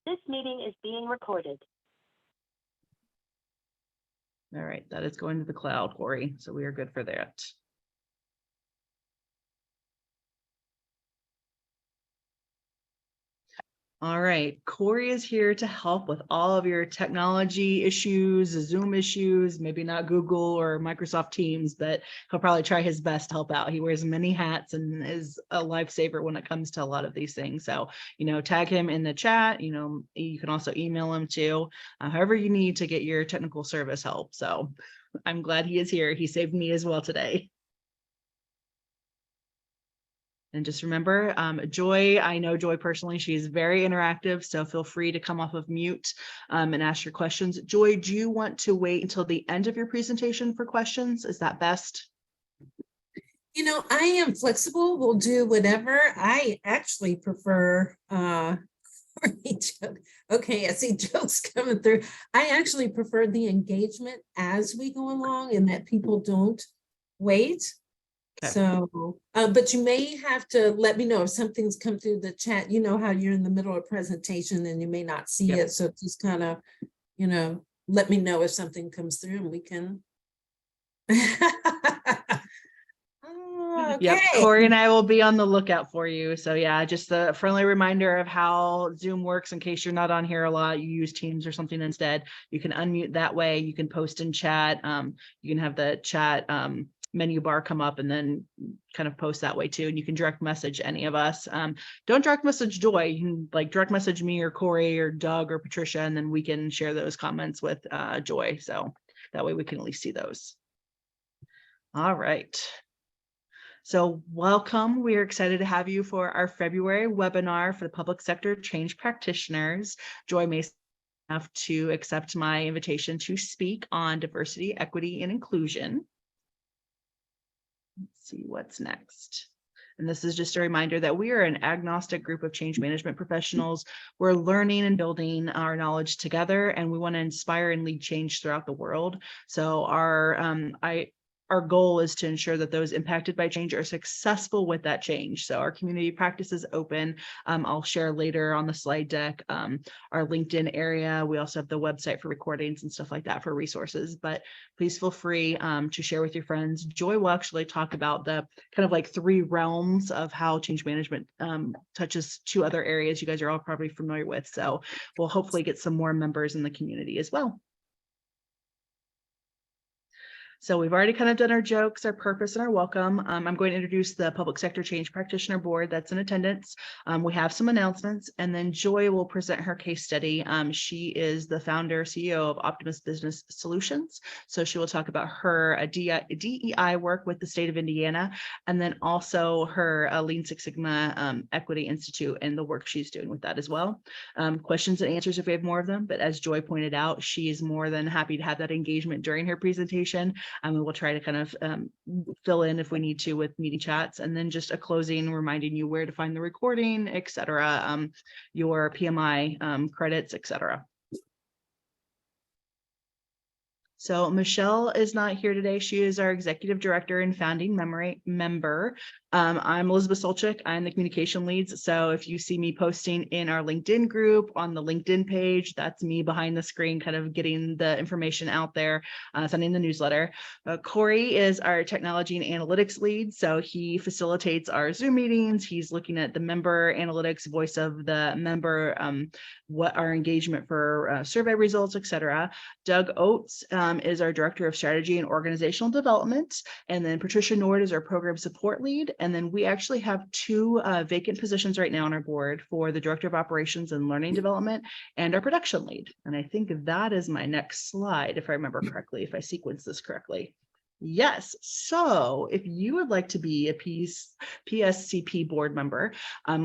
This meeting is being recorded. All right, that is going to the cloud, Corey. So we are good for that. All right, Corey is here to help with all of your technology issues, Zoom issues, maybe not Google or Microsoft Teams, but he'll probably try his best to help out. He wears many hats and is a lifesaver when it comes to a lot of these things. So, tag him in the chat. You can also email him too, however you need to get your technical service help. So I'm glad he is here. He saved me as well today. And just remember, Joy, I know Joy personally, she's very interactive, so feel free to come off of mute and ask your questions. Joy, do you want to wait until the end of your presentation for questions? Is that best? I am flexible. We'll do whatever. I actually prefer, okay, I see jokes coming through. I actually prefer the engagement as we go along and that people don't wait. Okay. So, but you may have to let me know if something's come through the chat. You know how you're in the middle of a presentation and you may not see it. So just kind of, let me know if something comes through and we can. Okay. Yep, Corey and I will be on the lookout for you. So yeah, just a friendly reminder of how Zoom works in case you're not on here a lot, you use Teams or something instead. You can unmute that way. You can post in chat. You can have the chat menu bar come up and then kind of post that way too. And you can direct message any of us. Don't direct message Joy. You can direct message me or Corey or Doug or Patricia, and then we can share those comments with Joy. So that way we can at least see those. All right. So welcome. We are excited to have you for our February webinar for the public sector change practitioners. Joy may have to accept my invitation to speak on diversity, equity, and inclusion. Let's see what's next. And this is just a reminder that we are an agnostic group of change management professionals. We're learning and building our knowledge together, and we want to inspire and lead change throughout the world. So our goal is to ensure that those impacted by change are successful with that change. So our community practice is open. I'll share later on the slide deck our LinkedIn area. We also have the website for recordings and stuff like that for resources, but please feel free to share with your friends. Joy will actually talk about the kind of 3 realms of how change management touches 2 other areas you guys are all probably familiar with. So we'll hopefully get some more members in the community as well. So we've already kind of done our jokes, our purpose, and our welcome. I'm going to introduce the Public Sector Change Practitioner Board that's in attendance. We have some announcements, and then Joy will present her case study. She is the founder, CEO of Optimus Business Solutions. So she will talk about her DEI work with the state of Indiana, and then also her Lean Six Sigma Equity Institute and the work she's doing with that as well. Questions and answers if we have more of them, but as Joy pointed out, she is more than happy to have that engagement during her presentation. And we'll try to kind of fill in if we need to with meeting chats, and then just a closing reminding you where to find the recording, etc., your PMI credits, etc. So Michelle is not here today. She is our executive director and founding member. I'm Elizabeth Solchik. I'm the communication leads. So if you see me posting in our LinkedIn group on the LinkedIn page, that's me behind the screen, kind of getting the information out there, sending the newsletter. Corey is our technology and analytics lead. So he facilitates our Zoom meetings. He's looking at the member analytics, voice of the member, what our engagement for survey results, etc. Doug Oates is our director of strategy and organizational development. And then Patricia Nord is our program support lead. And then we actually have 2 vacant positions right now on our board for the director of operations and learning development and our production lead. And I think that is my next slide, if I remember correctly, if I sequence this correctly. Yes. So if you would like to be a PSCP board member,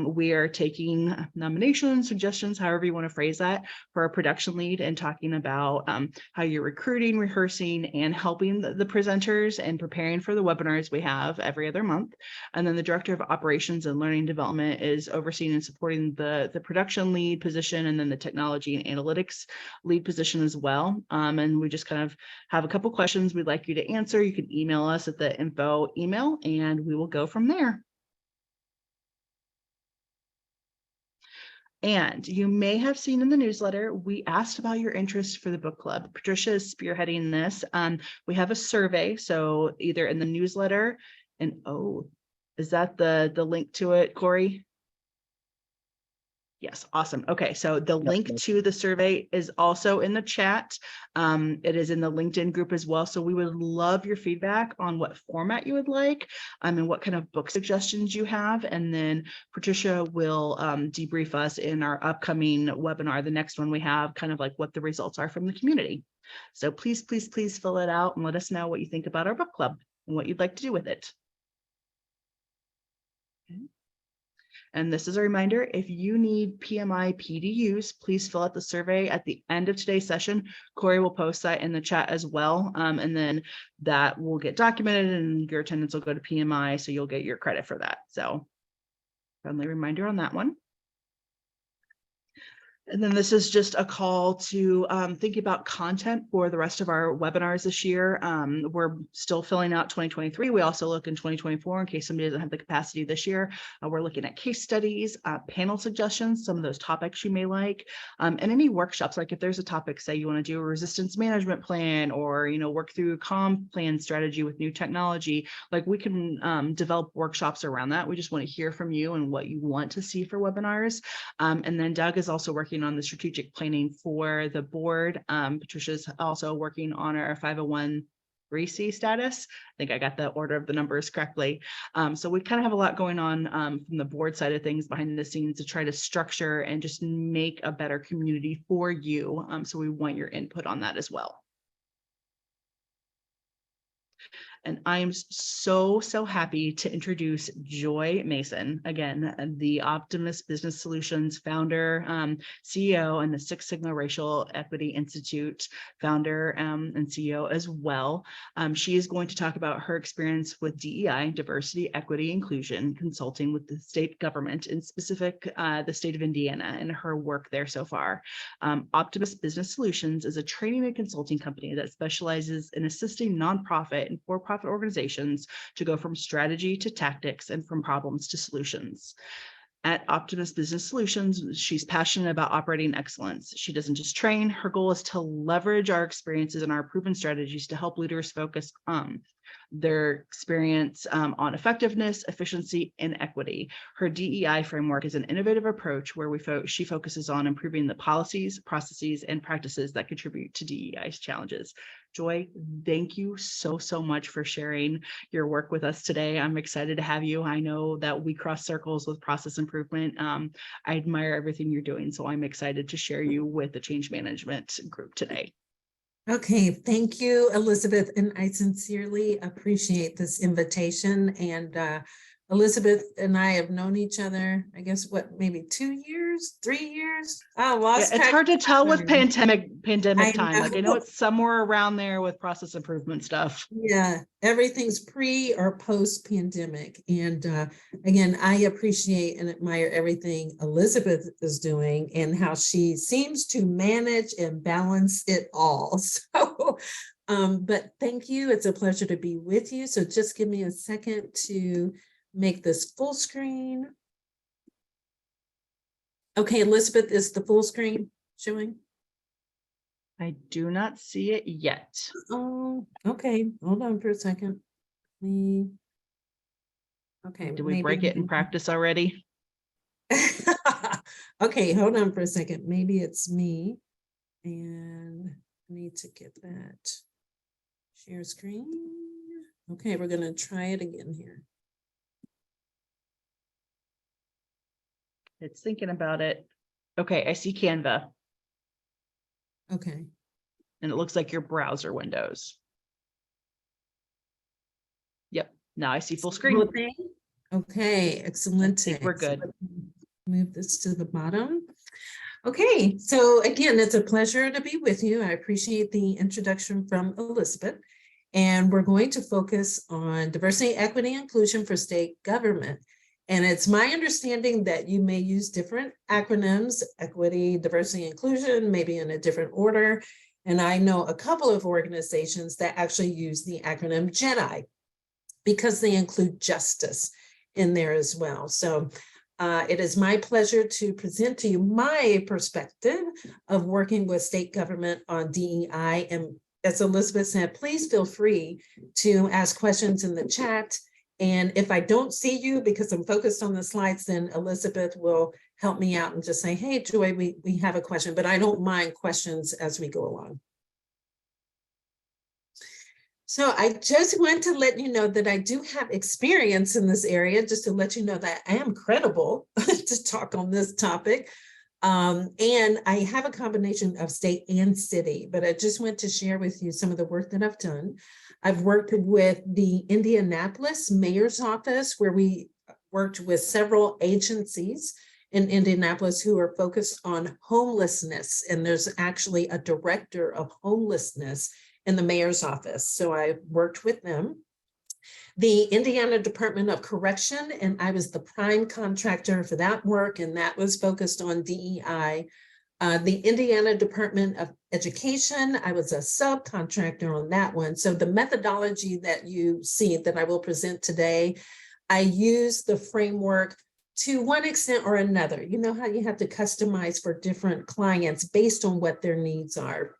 we are taking nominations, suggestions, however you want to phrase that, for a production lead and talking about how you're recruiting, rehearsing, and helping the presenters and preparing for the webinars we have every other month. And then the director of operations and learning development is overseeing and supporting the production lead position, and then the technology and analytics lead position as well. And we just kind of have a couple questions we'd like you to answer. You can email us at the info email and we will go from there. And you may have seen in the newsletter, we asked about your interest for the book club. Patricia is spearheading this. We have a survey, so either in the newsletter and is that the link to it, Corey? Yes, awesome. Okay, so the link to the survey is also in the chat. It is in the LinkedIn group as well. So we would love your feedback on what format you would like, and what kind of book suggestions you have. And then Patricia will debrief us in our upcoming webinar, the next one we have, kind of like what the results are from the community. So please, please, please fill it out and let us know what you think about our book club and what you'd like to do with it. Okay. And this is a reminder, if you need PMI PDUs, please fill out the survey at the end of today's session. Corey will post that in the chat as well. And then that will get documented and your attendance will go to PMI, so you'll get your credit for that. So friendly reminder on that one. And then this is just a call to think about content for the rest of our webinars this year. We're still filling out 2023. We also look in 2024 in case somebody doesn't have the capacity this year. We're looking at case studies, panel suggestions, some of those topics you may like, and any workshops. Like if there's a topic, say you want to do a resistance management plan, or work through comm plan strategy with new technology, like we can develop workshops around that. We just want to hear from you and what you want to see for webinars. And then Doug is also working on the strategic planning for the board. Patricia's also working on our 501(c) status. I think I got the order of the numbers correctly. So we kind of have a lot going on from the board side of things behind the scenes to try to structure and just make a better community for you. So we want your input on that as well. And I'm so happy to introduce Joy Mason, again, the Optimus Business Solutions founder, CEO, and the Six Sigma Racial Equity Institute founder and CEO as well. She is going to talk about her experience with DEI, diversity, equity, inclusion, consulting with the state government, in specific the state of Indiana, and her work there so far. Optimus Business Solutions is a training and consulting company that specializes in assisting nonprofit and for-profit organizations to go from strategy to tactics and from problems to solutions. At Optimus Business Solutions, she's passionate about operating excellence. She doesn't just train. Her goal is to leverage our experiences and our proven strategies to help leaders focus on their experience on effectiveness, efficiency, and equity. Her DEI framework is an innovative approach where she focuses on improving the policies, processes, and practices that contribute to DEI's challenges. Joy, thank you so much for sharing your work with us today. I'm excited to have you. I know that we cross circles with process improvement. I admire everything you're doing, so I'm excited to share you with the change management group today. Okay, thank you, Elizabeth, and I sincerely appreciate this invitation. And Elizabeth and I have known each other, I guess, what, maybe 2 years, 3 years? Oh, lost it's hard to tell with pandemic time. Like I know it's somewhere around there with process improvement stuff. Yeah, everything's pre or post pandemic. And again, I appreciate and admire everything Elizabeth is doing and how she seems to manage and balance it all. So, but thank you. It's a pleasure to be with you. So just give me a second to make this full screen. Okay, Elizabeth, is the full screen showing? I do not see it yet. Oh, okay. Hold on for a second. Okay. Did we break it in practice already? Okay, hold on for a second. Maybe it's me. And I need to get that share screen. Okay, we're going to try it again here. It's thinking about it. Okay, I see Canva. Okay. And it looks like your browser windows. Yep, now I see full screen. Okay, excellent. I think we're good. Move this to the bottom. Okay, so again, it's a pleasure to be with you. I appreciate the introduction from Elizabeth. And we're going to focus on diversity, equity, inclusion for state government. And it's my understanding that you may use different acronyms, equity, diversity, inclusion, maybe in a different order. And I know a couple of organizations that actually use the acronym JEDI because they include justice in there as well. So It is my pleasure to present to you my perspective of working with state government on DEI. And as Elizabeth said, please feel free to ask questions in the chat. And if I don't see you because I'm focused on the slides, then Elizabeth will help me out and just say, hey, Joy, we have a question, but I don't mind questions as we go along. So I just want to let you know that I do have experience in this area, just to let you know that I am credible to talk on this topic. And I have a combination of state and city, but I just want to share with you some of the work that I've done. I've worked with the Indianapolis Mayor's Office, where we worked with several agencies in Indianapolis who are focused on homelessness. And there's actually a director of homelessness in the mayor's office. So I worked with them. The Indiana Department of Correction, and I was the prime contractor for that work, and that was focused on DEI. The Indiana Department of Education, I was a subcontractor on that one. So the methodology that you see that I will present today, I use the framework to one extent or another. You know how you have to customize for different clients based on what their needs are.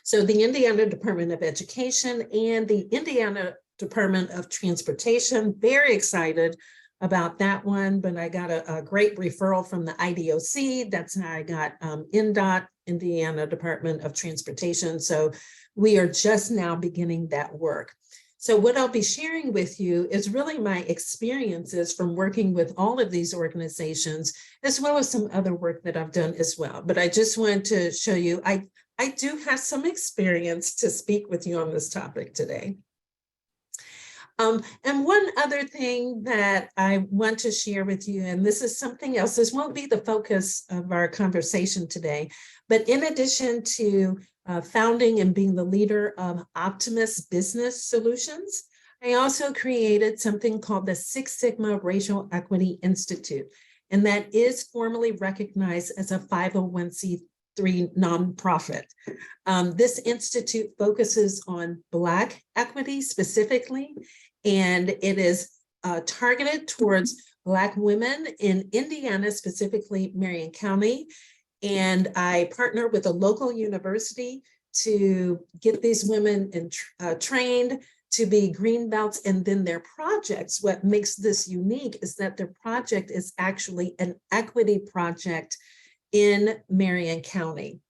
So the Indiana Department of Education and the Indiana Department of Transportation, very excited about that one, but I got a great referral from the IDOC. That's how I got INDOT, Indiana Department of Transportation. So we are just now beginning that work. So what I'll be sharing with you is really my experiences from working with all of these organizations, as well as some other work that I've done as well. But I just wanted to show you, I do have some experience to speak with you on this topic today. And one other thing that I want to share with you, and this is something else, this won't be the focus of our conversation today, but in addition to founding and being the leader of Optimus Business Solutions, I also created something called the Six Sigma Racial Equity Institute, and that is formally recognized as a 501c3 nonprofit. This institute focuses on Black equity specifically, and it is targeted towards Black women in Indiana, specifically Marion County. And I partner with a local university to get these women trained to be green belts, and then their projects. What makes this unique is that their project is actually an equity project in Marion County.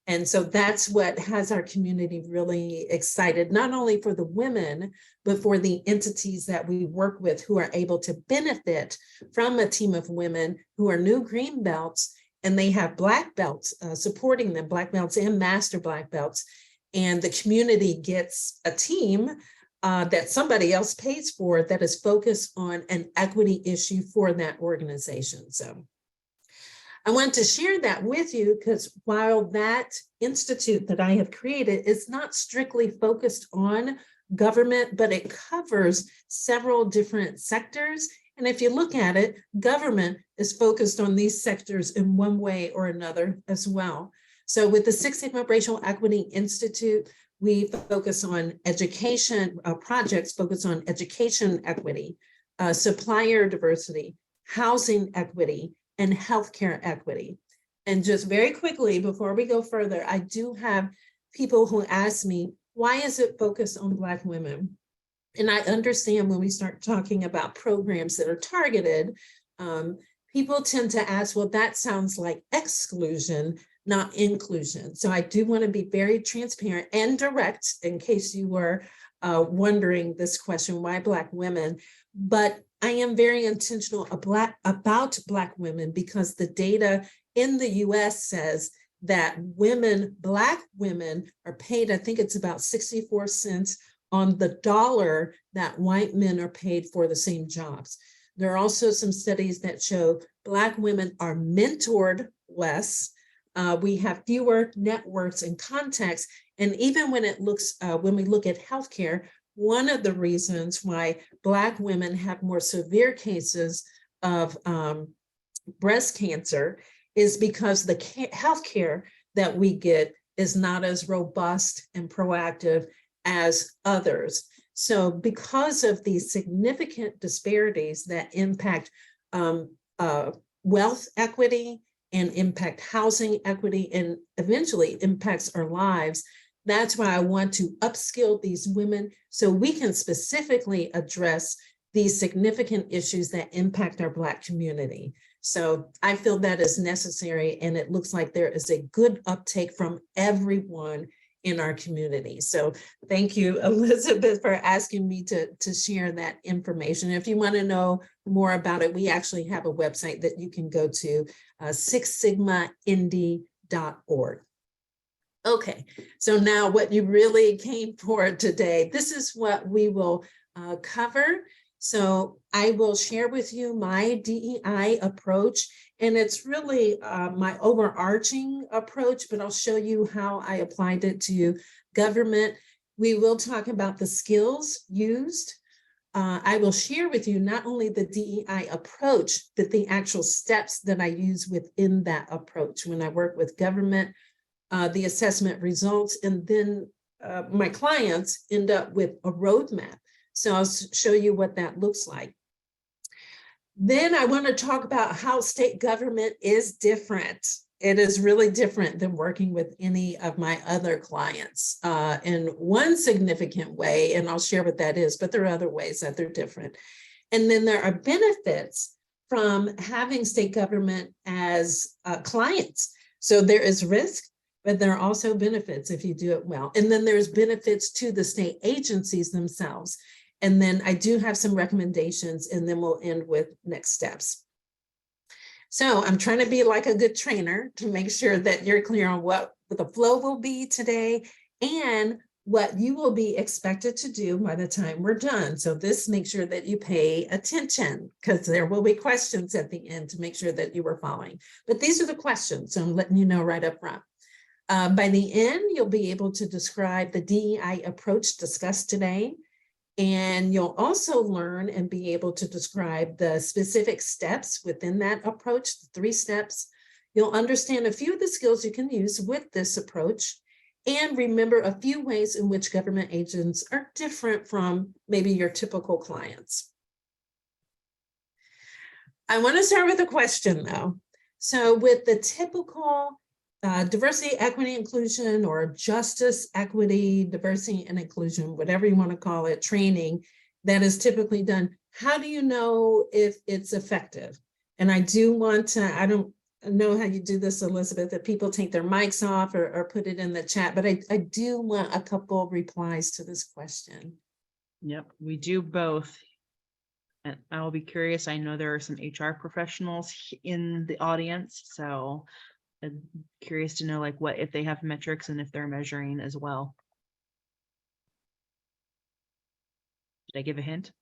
And so that's what has our community really excited, not only for the women, but for the entities that we work with who are able to benefit from a team of women who are new green belts, and they have Black belts supporting them, Black belts and master Black belts. And the community gets a team that somebody else pays for that is focused on an equity issue for that organization. So I want to share that with you because while that institute that I have created is not strictly focused on government, but it covers several different sectors. And if you look at it, government is focused on these sectors in one way or another as well. So with the Six Sigma Racial Equity Institute, we focus on education, projects focus on education equity, supplier diversity, housing equity, and healthcare equity. And just very quickly, before we go further, I do have people who ask me, why is it focused on Black women? And I understand when we start talking about programs that are targeted, people tend to ask, well, that sounds like exclusion, not inclusion. So I do want to be very transparent and direct in case you were wondering this question, why Black women? But I am very intentional about Black women because the data in the US says that women, Black women are paid, I think it's about 64 cents on the dollar that white men are paid for the same jobs. There are also some studies that show Black women are mentored less. We have fewer networks and contacts. And even when we look at healthcare, one of the reasons why Black women have more severe cases of breast cancer is because the healthcare that we get is not as robust and proactive as others. So because of these significant disparities that impact wealth equity and impact housing equity and eventually impacts our lives. That's why I want to upskill these women so we can specifically address these significant issues that impact our Black community. So I feel that is necessary, and it looks like there is a good uptake from everyone in our community. So thank you, Elizabeth, for asking me to share that information. If you want to know more about it, we actually have a website that you can go to, sixsigmaindy.org. Okay, so now what you really came for today, this is what we will cover. So I will share with you my DEI approach, and it's really my overarching approach, but I'll show you how I applied it to government. We will talk about the skills used. I will share with you not only the DEI approach, but the actual steps that I use within that approach when I work with government, the assessment results, and then my clients end up with a roadmap. So I'll show you what that looks like. Then I want to talk about how state government is different. It is really different than working with any of my other clients in one significant way, and I'll share what that is, but there are other ways that they're different. And then there are benefits from having state government as clients. So there is risk, but there are also benefits if you do it well. And then there's benefits to the state agencies themselves. And then I do have some recommendations, and then we'll end with next steps. So I'm trying to be like a good trainer to make sure that you're clear on what the flow will be today and what you will be expected to do by the time we're done. So this makes sure that you pay attention, because there will be questions at the end to make sure that you were following. But these are the questions, so I'm letting you know right up front. By the end, you'll be able to describe the DEI approach discussed today. And you'll also learn and be able to describe the specific steps within that approach, the 3 steps. You'll understand a few of the skills you can use with this approach, and remember a few ways in which government agents are different from maybe your typical clients. I want to start with a question though. So with the typical diversity, equity, inclusion, or justice, equity, diversity, and inclusion, whatever you want to call it, training that is typically done, how do you know if it's effective? And I do want to, I don't know how you do this, Elizabeth, that people take their mics off or put it in the chat, but I do want a couple of replies to this question. Yep, we do both. And I'll be curious. I know there are some HR professionals in the audience, so I'm curious to know like what if they have metrics and if they're measuring as well. Did I give a hint?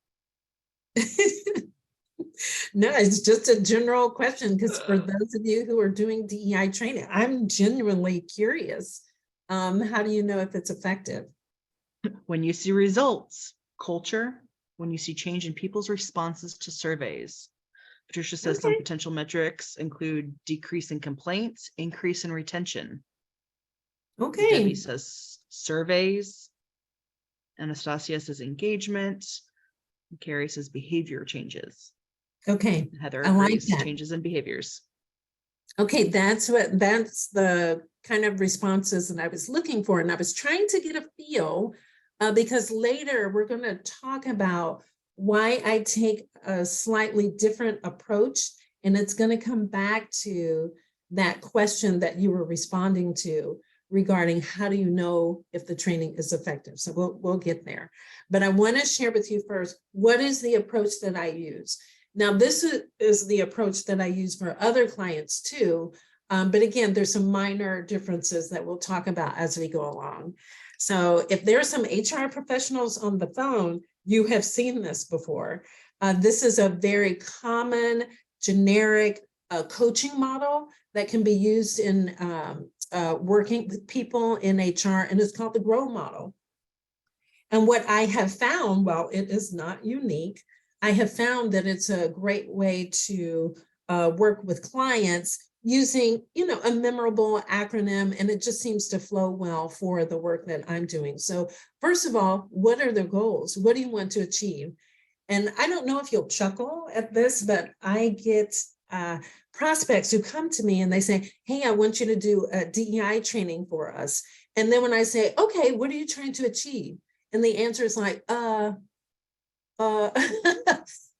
No, it's just a general question, because for those of you who are doing DEI training, I'm genuinely curious. How do you know if it's effective? When you see results, culture, when you see change in people's responses to surveys. Patricia says some potential metrics include decrease in complaints, increase in retention. Okay. Debbie says surveys. Anastasia says engagement. Carrie says behavior changes. Okay. Heather I like agrees, that. changes in behaviors. Okay, that's the kind of responses that I was looking for. And I was trying to get a feel because later we're going to talk about why I take a slightly different approach. And it's going to come back to that question that you were responding to regarding how do you know if the training is effective. So we'll get there. But I want to share with you first, what is the approach that I use? Now, this is the approach that I use for other clients too. But again, there's some minor differences that we'll talk about as we go along. So if there are some HR professionals on the phone, you have seen this before. This is a very common generic coaching model that can be used in working with people in HR, and it's called the GROW model. And what I have found, while it is not unique, I have found that it's a great way to work with clients using, a memorable acronym, and it just seems to flow well for the work that I'm doing. So first of all, what are the goals? What do you want to achieve? And I don't know if you'll chuckle at this, but I get prospects who come to me and they say, hey, I want you to do a DEI training for us. And then when I say, okay, what are you trying to achieve? And the answer is like,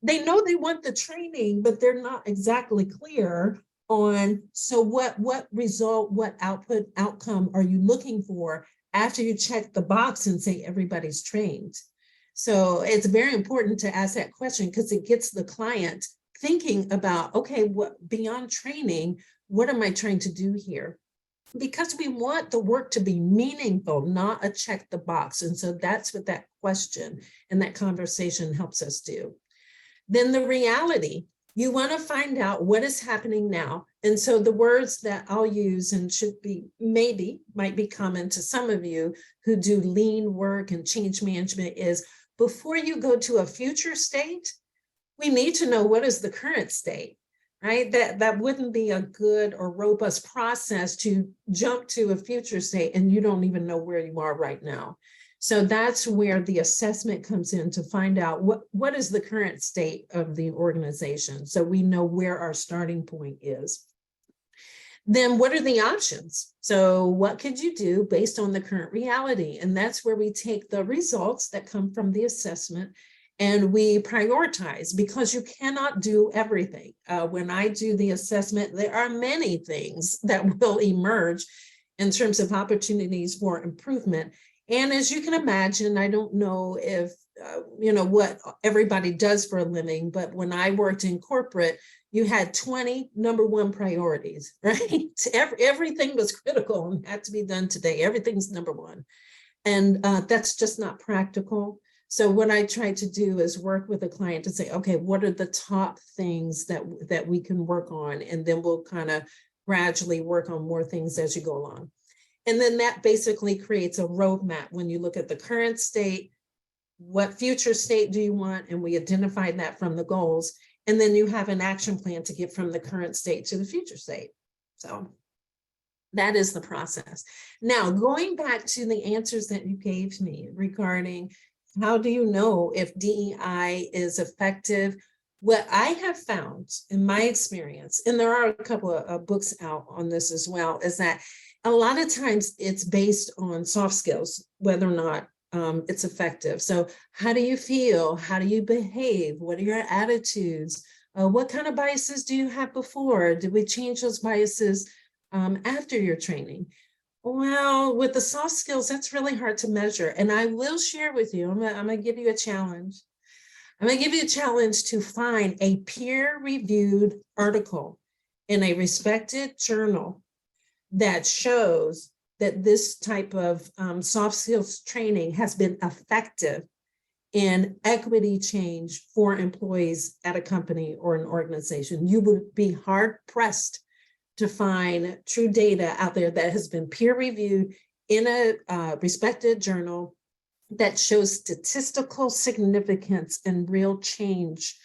they know they want the training, but they're not exactly clear on, so what result, what outcome are you looking for after you check the box and say everybody's trained? So it's very important to ask that question because it gets the client thinking about, okay, what beyond training, what am I trying to do here? Because we want the work to be meaningful, not a check the box. And so that's what that question and that conversation helps us do. Then the reality, you want to find out what is happening now. And so the words that I'll use and should be, might be common to some of you who do lean work and change management is, before you go to a future state, we need to know what is the current state, right? That wouldn't be a good or robust process to jump to a future state and you don't even know where you are right now. So that's where the assessment comes in to find out what is the current state of the organization. So we know where our starting point is. Then what are the options? So what could you do based on the current reality? And that's where we take the results that come from the assessment and we prioritize, because you cannot do everything. When I do the assessment, there are many things that will emerge in terms of opportunities for improvement. And as you can imagine, I don't know if, what everybody does for a living, but when I worked in corporate, you had 20 number one priorities, right? Everything was critical and had to be done today. Everything's number one. And that's just not practical. So what I try to do is work with a client to say, okay, what are the top things that we can work on? And then we'll kind of gradually work on more things as you go along. And then that basically creates a roadmap when you look at the current state, what future state do you want? And we identify that from the goals. And then you have an action plan to get from the current state to the future state. So that is the process. Now, going back to the answers that you gave me regarding how do you know if DEI is effective? What I have found in my experience, and there are a couple of books out on this as well, is that a lot of times it's based on soft skills, whether or not it's effective. So how do you feel? How do you behave? What are your attitudes? What kind of biases do you have before? Did we change those biases after your training? Well, with the soft skills, that's really hard to measure. And I will share with you, I'm gonna give you a challenge. I'm gonna give you a challenge to find a peer-reviewed article in a respected journal that shows that this type of soft skills training has been effective in equity change for employees at a company or an organization. You would be hard pressed to find true data out there that has been peer reviewed in a respected journal that shows statistical significance and real change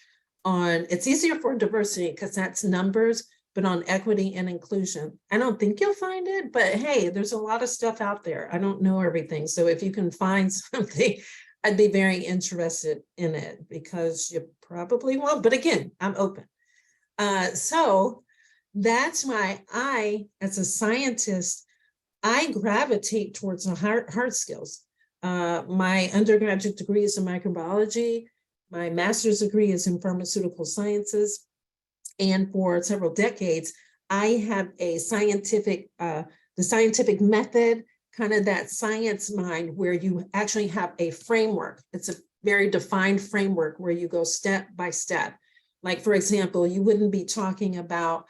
on, it's easier for diversity because that's numbers, but on equity and inclusion. I don't think you'll find it, but hey, there's a lot of stuff out there. I don't know everything. So if you can find something, I'd be very interested in it because you probably won't, but again, I'm open. So that's why as a scientist, I gravitate towards the hard skills. My undergraduate degree is in microbiology. My master's degree is in pharmaceutical sciences. And for several decades, I have a scientific, the scientific method, kind of that science mind where you actually have a framework. It's a very defined framework where you go step by step. Like, for example, you wouldn't be talking about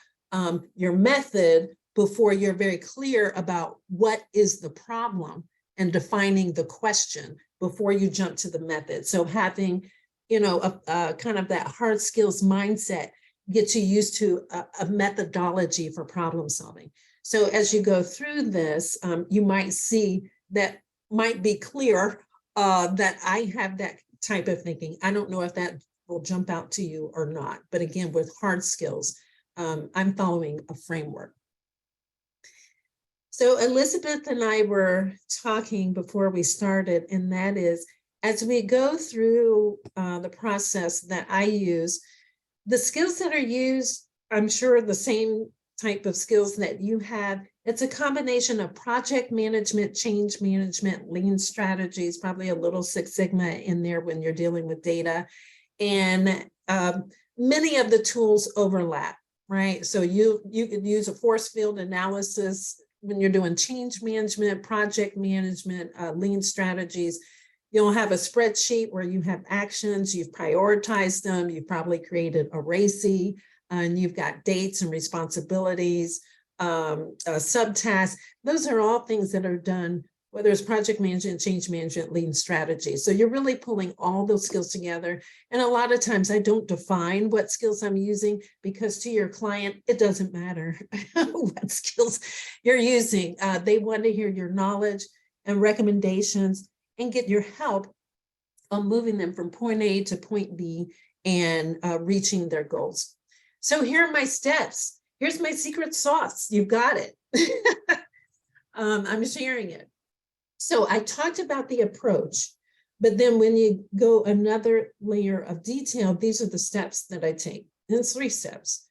your method before you're very clear about what is the problem and defining the question before you jump to the method. So having, a kind of that hard skills mindset gets you used to a methodology for problem solving. So as you go through this, you might see that might be clear that I have that type of thinking. I don't know if that will jump out to you or not. But again, with hard skills, I'm following a framework. So Elizabeth and I were talking before we started, and that is, as we go through the process that I use, the skills that are used I'm sure the same type of skills that you have. It's a combination of project management, change management, lean strategies, probably a little Six Sigma in there when you're dealing with data. And many of the tools overlap, right? So you could use a force field analysis when you're doing change management, project management, lean strategies. You'll have a spreadsheet where you have actions, you've prioritized them, you've probably created a RACI, and you've got dates and responsibilities, subtasks. Those are all things that are done, whether it's project management, change management, lean strategy. So you're really pulling all those skills together. And a lot of times I don't define what skills I'm using, because to your client, it doesn't matter what skills you're using. They want to hear your knowledge and recommendations and get your help on moving them from point A to point B and reaching their goals. So here are my steps. Here's my secret sauce. You've got it. I'm sharing it. So I talked about the approach, but then when you go another layer of detail, these are the steps that I take. And it's 3 steps.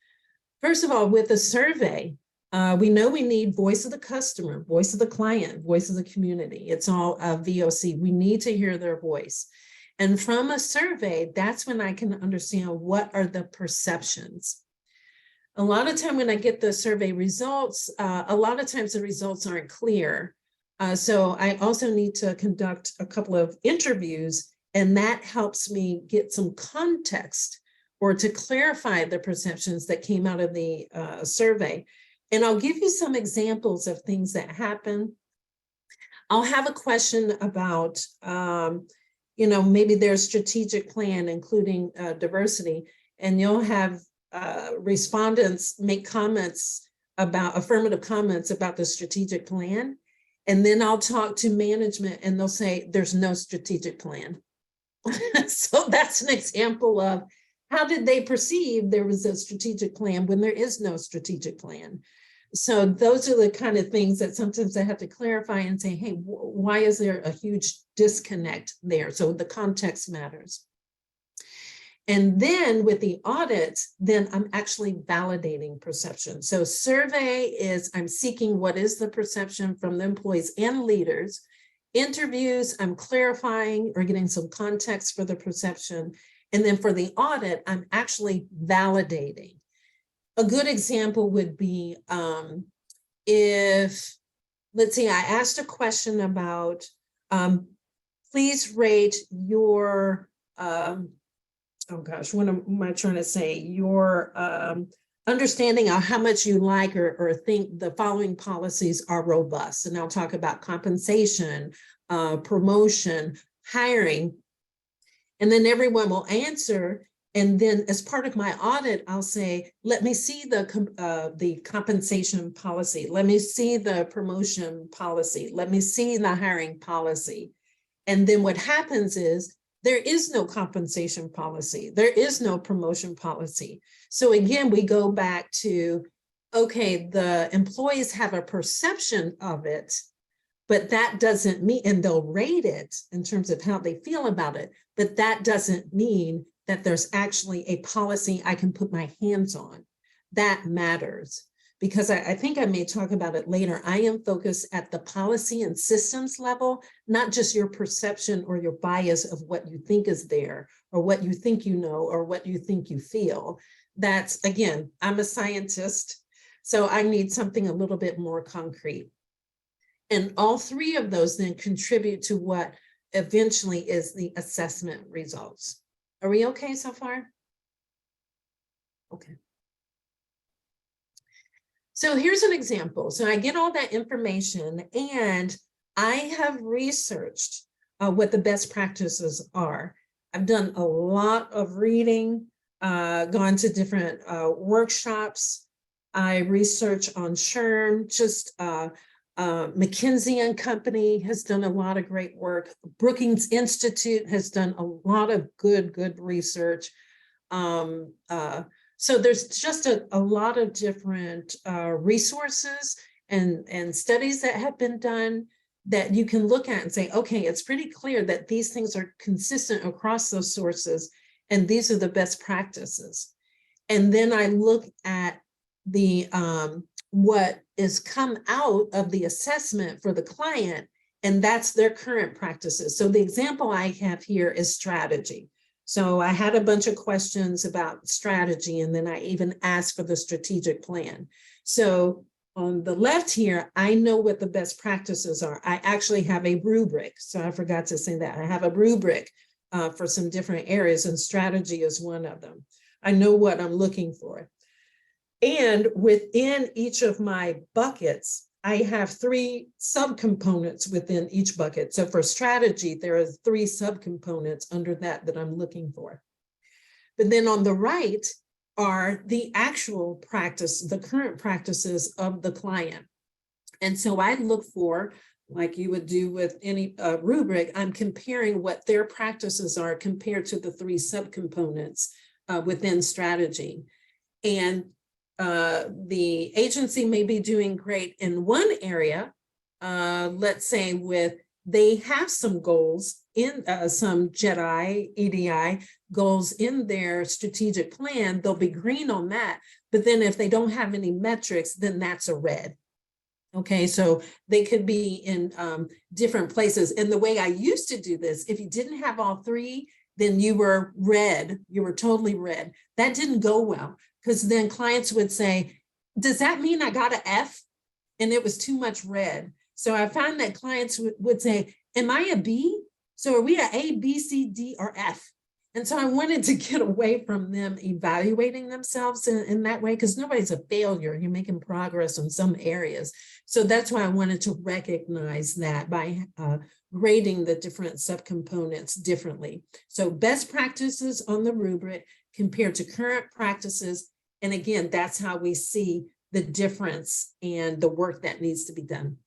First of all, with a survey, we know we need voice of the customer, voice of the client, voice of the community. It's all VOC. We need to hear their voice. And from a survey, that's when I can understand what are the perceptions. A lot of time when I get the survey results, a lot of times the results aren't clear. So I also need to conduct a couple of interviews, and that helps me get some context or to clarify the perceptions that came out of the survey. And I'll give you some examples of things that happen. I'll have a question about, maybe their strategic plan, including diversity, and you'll have respondents make affirmative comments about the strategic plan. And then I'll talk to management and they'll say, there's no strategic plan. So that's an example of how did they perceive there was a strategic plan when there is no strategic plan. So those are the kind of things that sometimes I have to clarify and say, hey, why is there a huge disconnect there? So the context matters. And then with the audit, then I'm actually validating perception. So survey is I'm seeking what is the perception from the employees and leaders. Interviews, I'm clarifying or getting some context for the perception. And then for the audit, I'm actually validating. A good example would be if, let's see, I asked a question about, please rate your, what am I trying to say? Your understanding of how much you like or think the following policies are robust. And I'll talk about compensation, promotion, hiring. And then everyone will answer. And then as part of my audit, I'll say, let me see the compensation policy. Let me see the promotion policy. Let me see the hiring policy. And then what happens is there is no compensation policy. There is no promotion policy. So again, we go back to, okay, the employees have a perception of it, but that doesn't mean, and they'll rate it in terms of how they feel about it, but that doesn't mean that there's actually a policy I can put my hands on. That matters, because I think I may talk about it later. I am focused at the policy and systems level, not just your perception or your bias of what you think is there or what you think you know or what you think you feel. That's, again, I'm a scientist, so I need something a little bit more concrete. And all 3 of those then contribute to what eventually is the assessment results. Are we okay so far? Okay. So here's an example. So I get all that information and I have researched what the best practices are. I've done a lot of reading, gone to different workshops. I research on SHRM, just McKinsey and Company has done a lot of great work. Brookings Institute has done a lot of good research. So there's just a lot of different resources and studies that have been done that you can look at and say, okay, it's pretty clear that these things are consistent across those sources, and these are the best practices. And then I look at the what is come out of the assessment for the client, and that's their current practices. So the example I have here is strategy. So I had a bunch of questions about strategy, and then I even asked for the strategic plan. So on the left here, I know what the best practices are. I actually have a rubric. So I forgot to say that. I have a rubric for some different areas, and strategy is one of them. I know what I'm looking for. And within each of my buckets, I have 3 subcomponents within each bucket. So for strategy, there are 3 subcomponents under that I'm looking for. But then on the right are the actual practice, the current practices of the client. And so I look for, like you would do with any rubric, I'm comparing what their practices are compared to the 3 subcomponents within strategy. And the agency may be doing great in one area, let's say they have some goals in some JEDI, EDI goals in their strategic plan, they'll be green on that. But then if they don't have any metrics, then that's a red. Okay, so they could be in different places. And the way I used to do this, if you didn't have all 3, then you were red, you were totally red. That didn't go well, because then clients would say, does that mean I got an F? And it was too much red. So I found that clients would say, am I a B? So are we a B, C, D, or F? And so I wanted to get away from them evaluating themselves in that way, because nobody's a failure. You're making progress in some areas. So that's why I wanted to recognize that by grading the different subcomponents differently. So best practices on the rubric compared to current practices. And again, that's how we see the difference and the work that needs to be done.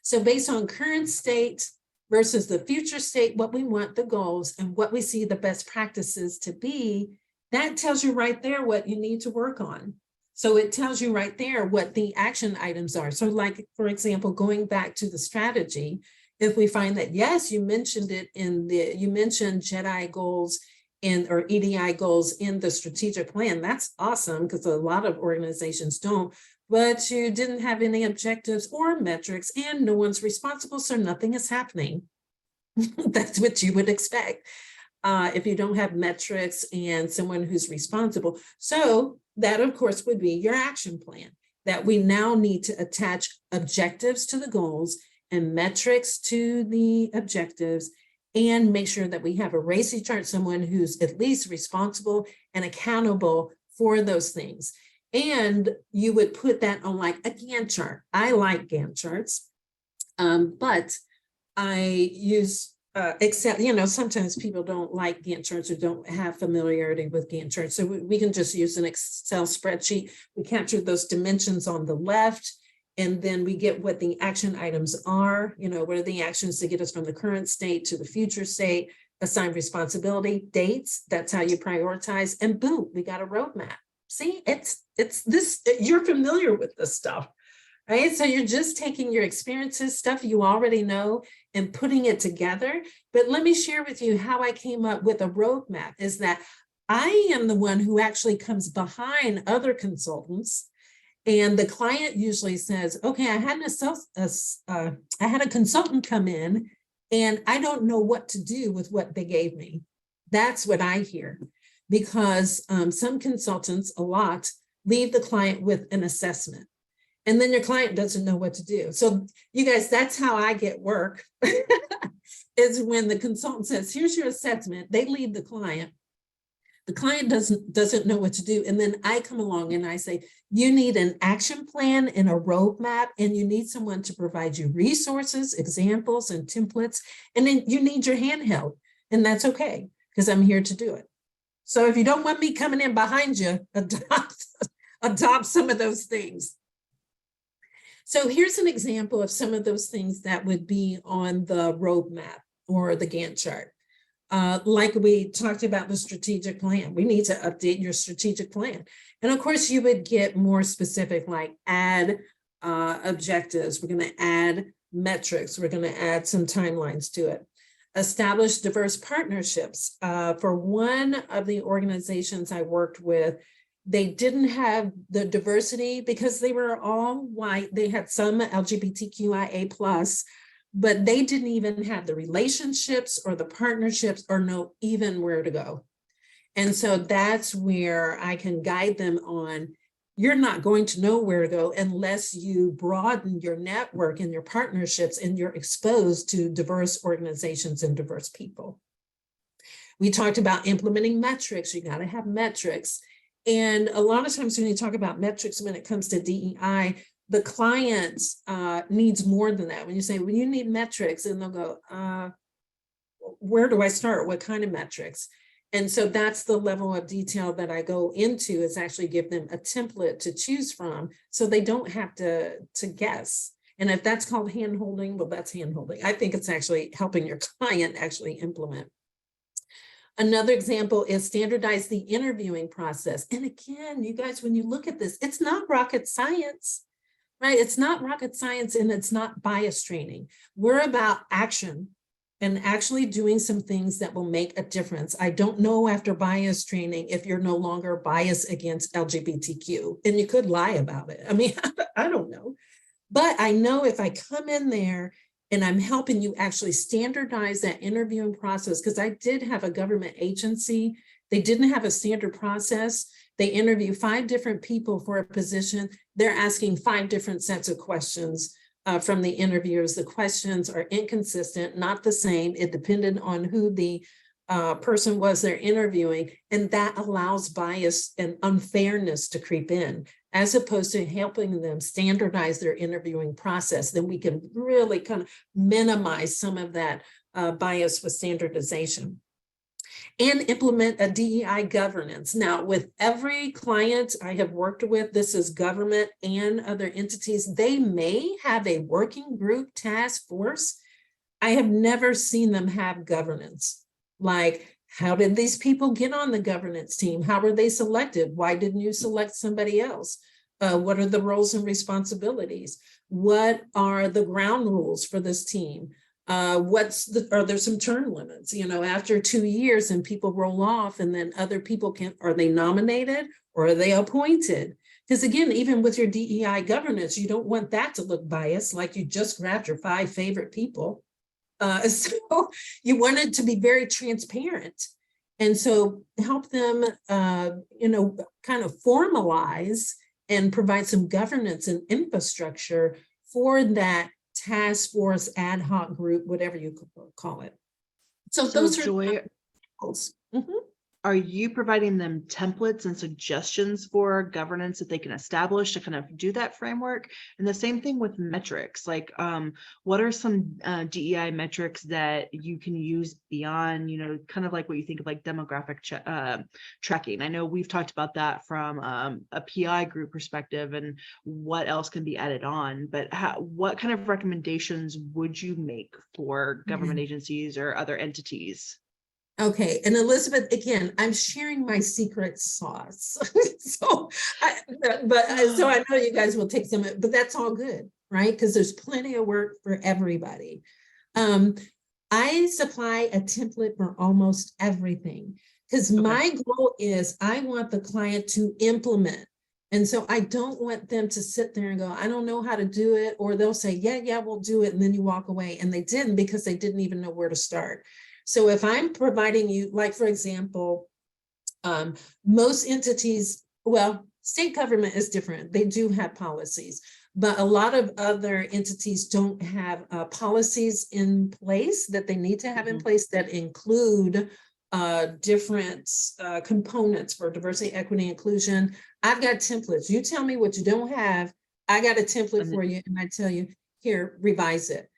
So based on current state versus the future state, what we want, the goals, and what we see the best practices to be, that tells you right there what you need to work on. So it tells you right there what the action items are. So like, for example, going back to the strategy, if we find that, yes, you mentioned it you mentioned JEDI goals or EDI goals in the strategic plan, that's awesome, because a lot of organizations don't, but you didn't have any objectives or metrics and no one's responsible, so nothing is happening. That's what you would expect if you don't have metrics and someone who's responsible. So that, of course, would be your action plan, that we now need to attach objectives to the goals and metrics to the objectives, and make sure that we have a RACI chart, someone who's at least responsible and accountable for those things. And you would put that on like a Gantt chart. I like Gantt charts, but I use Excel. You know, sometimes people don't like Gantt charts or don't have familiarity with Gantt charts. So we can just use an Excel spreadsheet. We capture those dimensions on the left, and then we get what the action items are. You know, what are the actions to get us from the current state to the future state, assign responsibility, dates, that's how you prioritize, and boom, we got a roadmap. See, it's this, you're familiar with this stuff, right? So you're just taking your experiences, stuff you already know, and putting it together. But let me share with you how I came up with a roadmap, is that I am the one who actually comes behind other consultants. And the client usually says, okay, I had a consultant come in and I don't know what to do with what they gave me. That's what I hear. Because some consultants, a lot, leave the client with an assessment, and then your client doesn't know what to do. So you guys, that's how I get work, is when the consultant says, here's your assessment, they leave the client doesn't know what to do. And then I come along and I say, you need an action plan and a roadmap, and you need someone to provide you resources, examples, and templates. And then you need your handheld, and that's okay, because I'm here to do it. So if you don't want me coming in behind you, adopt some of those things. So here's an example of some of those things that would be on the roadmap or the Gantt chart. Like we talked about the strategic plan, we need to update your strategic plan. And of course, you would get more specific, like add objectives. We're going to add metrics. We're going to add some timelines to it. Establish diverse partnerships. For one of the organizations I worked with, they didn't have the diversity because they were all white. They had some LGBTQIA plus, but they didn't even have the relationships or the partnerships or know even where to go. And so that's where I can guide them on, you're not going to know where to go unless you broaden your network and your partnerships and you're exposed to diverse organizations and diverse people. We talked about implementing metrics. You got to have metrics. And a lot of times when you talk about metrics, when it comes to DEI, the client needs more than that. When you say, well, you need metrics, and they'll go, where do I start? What kind of metrics? And so that's the level of detail that I go into, is actually give them a template to choose from so they don't have to guess. And if that's called hand-holding, well, that's hand-holding. I think it's actually helping your client actually implement. Another example is standardize the interviewing process. And again, you guys, when you look at this, it's not rocket science, right? It's not rocket science, and it's not bias training. We're about action and actually doing some things that will make a difference. I don't know after bias training if you're no longer biased against LGBTQ, and you could lie about it. I mean, I don't know. But I know if I come in there and I'm helping you actually standardize that interviewing process, because I did have a government agency. They didn't have a standard process. They interview 5 different people for a position. They're asking 5 different sets of questions from the interviewers. The questions are inconsistent, not the same. It depended on who the person was they're interviewing, and that allows bias and unfairness to creep in, as opposed to helping them standardize their interviewing process. Then we can really kind of minimize some of that bias with standardization. And implement a DEI governance. Now, with every client I have worked with, this is government and other entities, they may have a working group task force. I have never seen them have governance. Like, how did these people get on the governance team? How were they selected? Why didn't you select somebody else? What are the roles and responsibilities? What are the ground rules for this team? Are there some term limits? You know, after 2 years and people roll off, and then other people are they nominated or are they appointed? Because again, even with your DEI governance, you don't want that to look biased, like you just grabbed your 5 favorite people. So you want it to be very transparent. And so help them, kind of formalize and provide some governance and infrastructure for that task force, ad hoc group, whatever you call it. So those are Joy, goals. are you providing them templates and suggestions for governance that they can establish to kind of do that framework? And the same thing with metrics, like what are some DEI metrics that you can use beyond, kind of like what you think of like demographic tracking? I know we've talked about that from a PI group perspective and what else can be added on, but what kind of recommendations would you make for government agencies or other entities? Okay, and Elizabeth, again, I'm sharing my secret sauce. So I know you guys will take some, but that's all good, right? Because there's plenty of work for everybody. I supply a template for almost everything, because my goal is I want the client to implement. And so I don't want them to sit there and go, I don't know how to do it. Or they'll say, yeah, we'll do it. And then you walk away, and they didn't, because they didn't even know where to start. So if I'm providing you, like, for example, most entities, well, state government is different. They do have policies, but a lot of other entities don't have policies in place that they need to have in place that include different components for diversity, equity, inclusion. I've got templates. You tell me what you don't have. I got a template for you, and I tell you, here, revise it.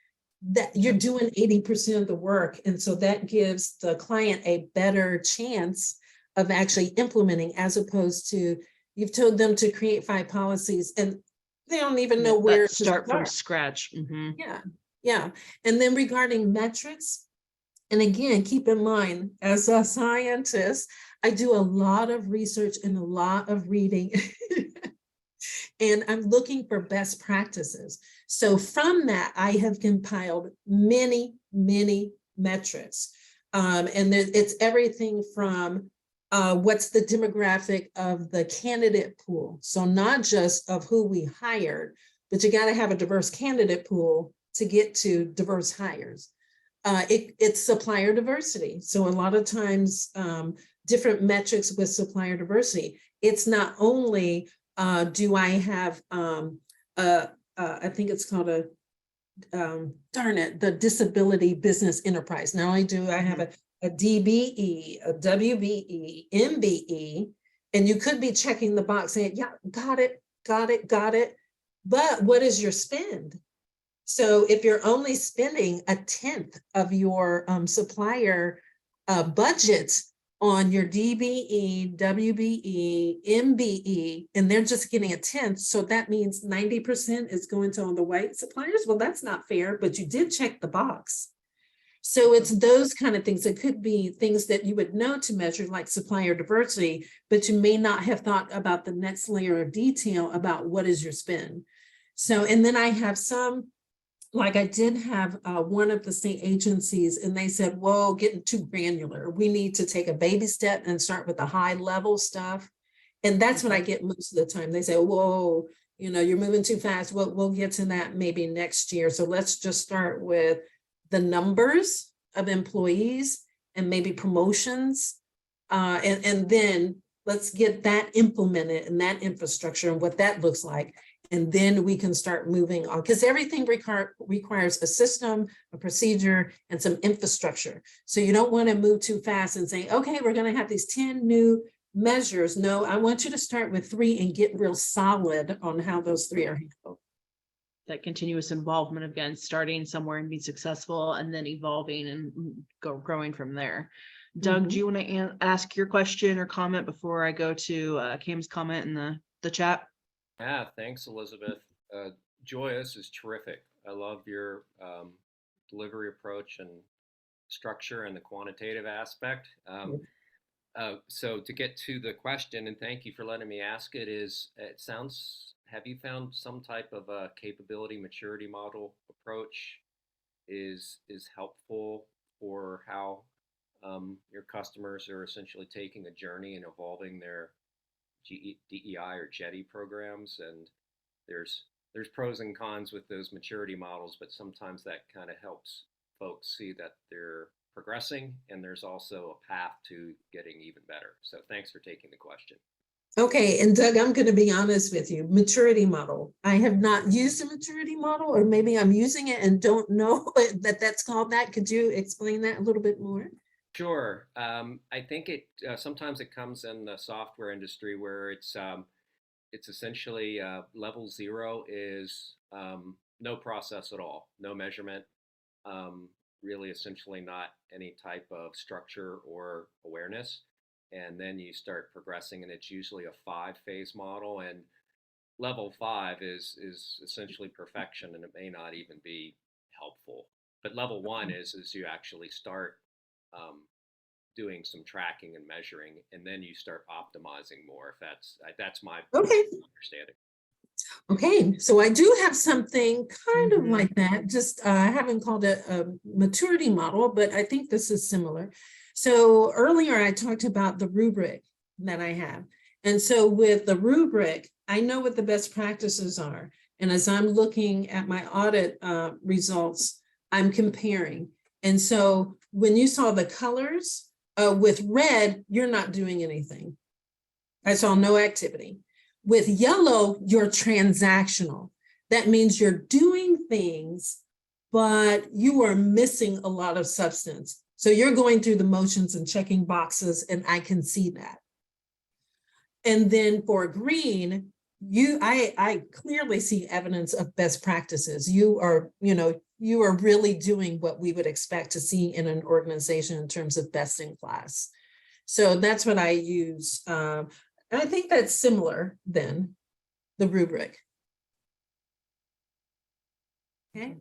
That you're doing 80% of the work. And so that gives the client a better chance of actually implementing, as opposed to you've told them to create 5 policies and they don't even know where to start from scratch. Yeah. And then regarding metrics, and again, keep in mind, as a scientist, I do a lot of research and a lot of reading. And I'm looking for best practices. So from that, I have compiled many metrics. And it's everything from what's the demographic of the candidate pool. So not just of who we hired, but you got to have a diverse candidate pool to get to diverse hires. It's supplier diversity. So a lot of times, different metrics with supplier diversity. It's not only do I have I think it's called a the disability business enterprise. Not only do I have a DBE, a WBE, MBE, and you could be checking the box saying, yeah, got it. But what is your spend? So if you're only spending 1/10 of your supplier budget on your DBE, WBE, MBE, and they're just getting 1/10, so that means 90% is going to all the white suppliers. Well, that's not fair, but you did check the box. So it's those kind of things. It could be things that you would know to measure, like supplier diversity, but you may not have thought about the next layer of detail about what is your spend. So, and then I have some, like I did have one of the state agencies, and they said, whoa, getting too granular. We need to take a baby step and start with the high level stuff. And that's what I get most of the time. They say, whoa, you're moving too fast. We'll get to that maybe next year. So let's just start with the numbers of employees and maybe promotions. And then let's get that implemented and that infrastructure and what that looks like. And then we can start moving on, because everything requires a system, a procedure, and some infrastructure. So you don't want to move too fast and say, okay, we're going to have these 10 new measures. No, I want you to start with 3 and get real solid on how those 3 are handled. That continuous involvement, again, starting somewhere and being successful and then evolving and growing from there. Doug, do you want to ask your question or comment before I go to Cam's comment in the chat? Yeah, thanks, Elizabeth. Joy, this is terrific. I love your delivery approach and structure and the quantitative aspect. So to get to the question, and thank you for letting me ask it, have you found some type of a capability maturity model approach is helpful for how your customers are essentially taking a journey and evolving their DEI or JETI programs? And there's pros and cons with those maturity models, but sometimes that kind of helps folks see that they're progressing, and there's also a path to getting even better. So thanks for taking the question. Okay, and Doug, I'm going to be honest with you. Maturity model. I have not used a maturity model, or maybe I'm using it and don't know that that's called that. Could you explain that a little bit more? Sure. I think sometimes it comes in the software industry where it's essentially level 0 is no process at all, no measurement, really essentially not any type of structure or awareness. And then you start progressing, and it's usually a 5-phase model. And level 5 is essentially perfection, and it may not even be helpful. But level 1 is you actually start doing some tracking and measuring, and then you start optimizing more. If that's my understanding. Okay, so I do have something kind of like that. Just I haven't called it a maturity model, but I think this is similar. So earlier I talked about the rubric that I have. And so with the rubric, I know what the best practices are. And as I'm looking at my audit results, I'm comparing. And so when you saw the colors with red, you're not doing anything. I saw no activity. With yellow, you're transactional. That means you're doing things, but you are missing a lot of substance. So you're going through the motions and checking boxes, and I can see that. And then for green, I clearly see evidence of best practices. You are really doing what we would expect to see in an organization in terms of best in class. So that's what I use. And I think that's similar then, the rubric. Okay.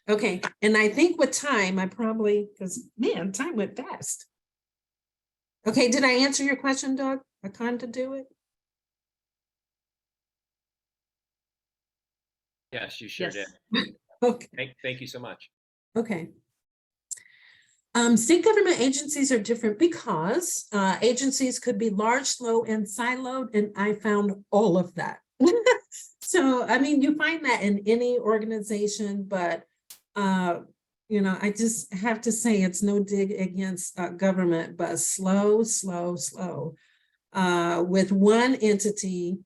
Okay, and I think with time, because man, time went fast. Okay, did I answer your question, Doug? I kind of do it. Yes, you sure did. Okay. Thank you so much. Okay. State government agencies are different because agencies could be large, slow, and siloed, and I found all of that. So, I mean, you find that in any organization, but, you know, I just have to say it's no dig against government, but slow. With one entity,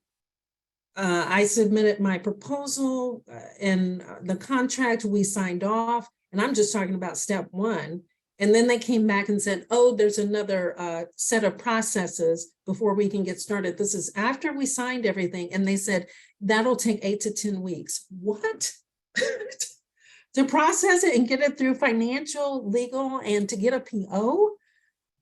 I submitted my proposal and the contract we signed off, and I'm just talking about step one. And then they came back and said, oh, there's another set of processes before we can get started. This is after we signed everything. And they said, that'll take 8 to 10 weeks. What? To process it and get it through financial, legal, and to get a PO?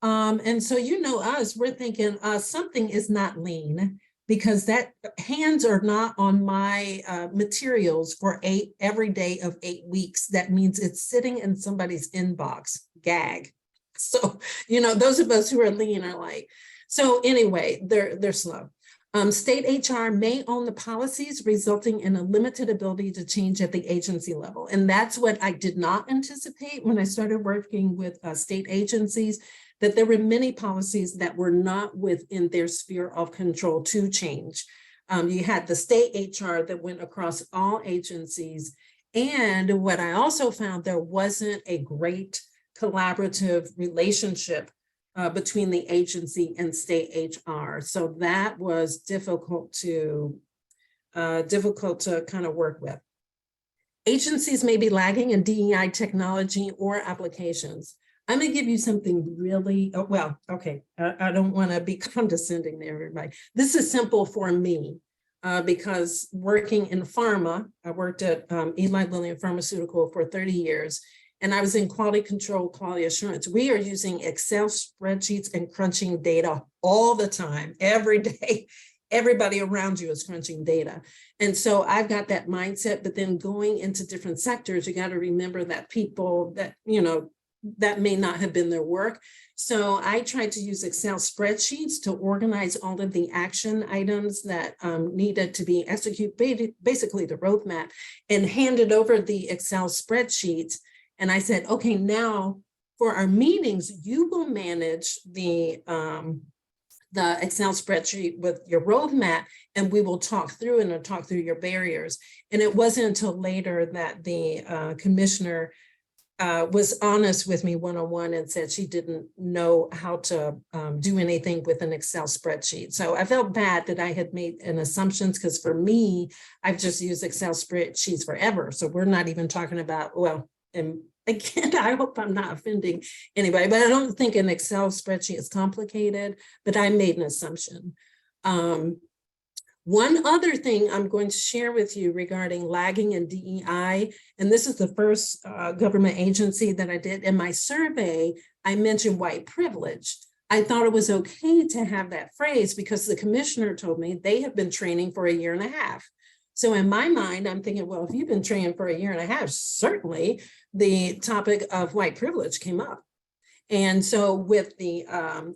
And so, you know, us, we're thinking something is not lean, because that hands are not on my materials for every day of 8 weeks. That means it's sitting in somebody's inbox, gag. So, you know, those of us who are lean are like, so anyway, they're slow. State HR may own the policies, resulting in a limited ability to change at the agency level. And that's what I did not anticipate when I started working with state agencies, that there were many policies that were not within their sphere of control to change. You had the state HR that went across all agencies. And what I also found, there wasn't a great collaborative relationship between the agency and state HR. So that was difficult to kind of work with. Agencies may be lagging in DEI technology or applications. I'm going to give you something really, well, okay, I don't want to be condescending to everybody. This is simple for me because working in pharma, I worked at Eli Lilly and Pharmaceutical for 30 years, and I was in quality control, quality assurance. We are using Excel spreadsheets and crunching data all the time, every day. Everybody around you is crunching data. And so I've got that mindset, but then going into different sectors, you got to remember that people that, you know, that may not have been their work. So I tried to use Excel spreadsheets to organize all of the action items that needed to be executed, basically the roadmap, and handed over the Excel spreadsheets. And I said, okay, now for our meetings, you will manage the Excel spreadsheet with your roadmap, and we will talk through and talk through your barriers. And it wasn't until later that the commissioner was honest with me one-on-one and said she didn't know how to do anything with an Excel spreadsheet. So I felt bad that I had made an assumptions, because for me, I've just used Excel spreadsheets forever. So we're not even talking about, well, and again, I hope I'm not offending anybody, but I don't think an Excel spreadsheet is complicated, but I made an assumption. One other thing I'm going to share with you regarding lagging in DEI, and this is the first government agency that I did. In my survey, I mentioned white privilege. I thought it was okay to have that phrase because the commissioner told me they have been training for 1.5 years. So in my mind, I'm thinking, well, if you've been training for 1.5 years, certainly the topic of white privilege came up. And so with the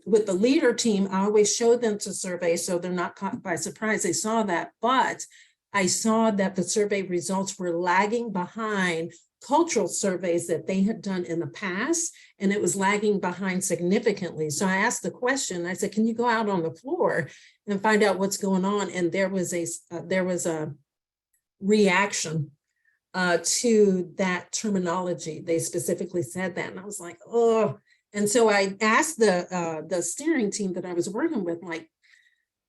leader team, I always show them to survey so they're not caught by surprise. They saw that, but I saw that the survey results were lagging behind cultural surveys that they had done in the past, and it was lagging behind significantly. So I asked the question, I said, can you go out on the floor and find out what's going on? And there was a reaction to that terminology. They specifically said that, and I was like, oh. And so I asked the steering team that I was working with, like,